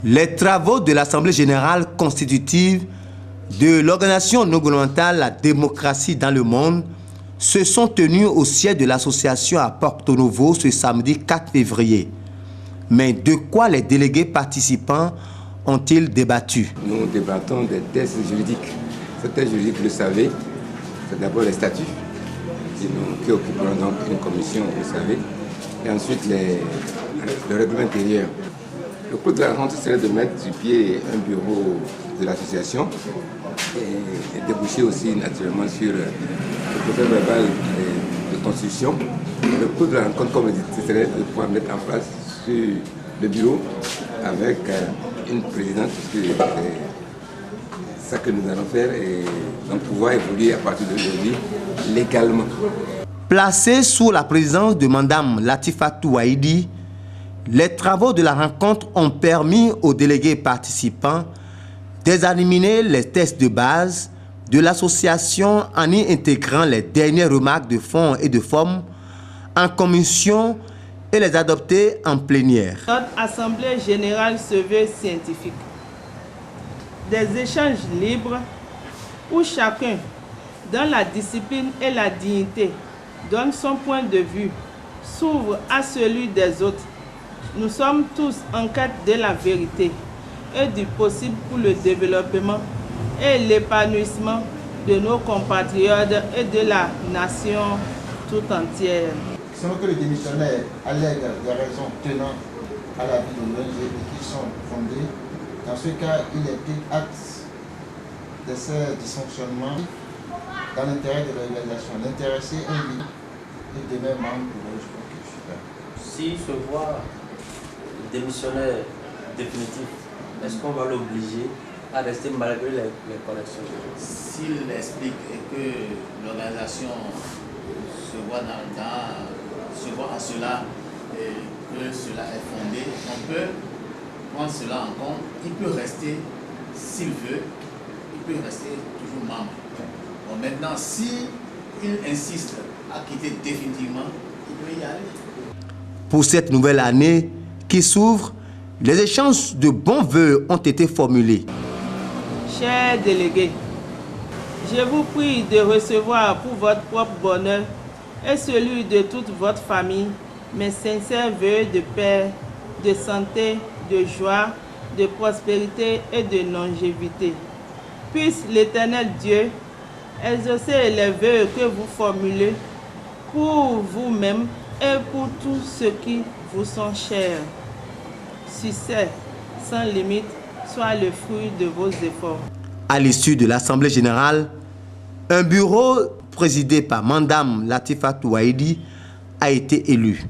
Les travaux de l'Assemblée générale constitutive de l'organisation non gouvernementale La démocratie dans le monde se sont tenus au siège de l'association à Porto Novo ce samedi 4 février. Mais de quoi les délégués participants ont-ils débattu? Nous débattons des textes juridiques. Ces textes juridiques, vous le savez, c'est d'abord les statuts qui occuperont donc une commission, vous le savez, et ensuite le règlement intérieur. Le coup de la rencontre serait de mettre du pied un bureau de l'association et déboucher aussi naturellement sur le procès verbal de constitution. Le coup de la rencontre, comme je dis, ce serait de pouvoir mettre en place sur le bureau avec une présidente, parce que c'est ça que nous allons faire, et donc pouvoir évoluer à partir d'aujourd'hui légalement. Placés sous la présidence de Mme Latifatou Waïdi, les travaux de la rencontre ont permis aux délégués participants d'examiner les tests de base de l'association en y intégrant les dernières remarques de fond et de forme en commission et les adopter en plénière. Notre Assemblée générale se veut scientifique. Des échanges libres où chacun, dans la discipline et la dignité, donne son point de vue, s'ouvre à celui des autres. Nous sommes tous en quête de la vérité et du possible pour le développement et l'épanouissement de nos compatriotes et de la nation tout entière. Selon que le démissionnaire allègue des raisons tenant à la vie de l'ONG et qui sont fondées, dans ce cas, il est pris acte de ces dysfonctionnements dans l'intérêt de l'organisation. L'intéressé invite et demeure membre de l'ONG. S'il se voit démissionnaire définitif, est-ce qu'on va l'obliger à rester malgré les corrections? S'il explique que l'organisation se voit à cela et que cela est fondé, on peut prendre cela en compte. Il peut rester, s'il veut, il peut rester toujours membre. Bon, maintenant, s'il insiste à quitter définitivement, il peut y aller. Pour cette nouvelle année qui s'ouvre, les échanges de bons vœux ont été formulés. Chers délégués, je vous prie de recevoir pour votre propre bonheur et celui de toute votre famille mes sincères vœux de paix, de santé, de joie, de prospérité et de longévité. Puisse l'Éternel Dieu exaucer les vœux que vous formulez pour vous-même et pour tous ceux qui vous sont chers. Succès sans limite soit le fruit de vos efforts. À l'issue de l'Assemblée générale, un bureau présidé par Mme Latifatou Waïdi a été élu.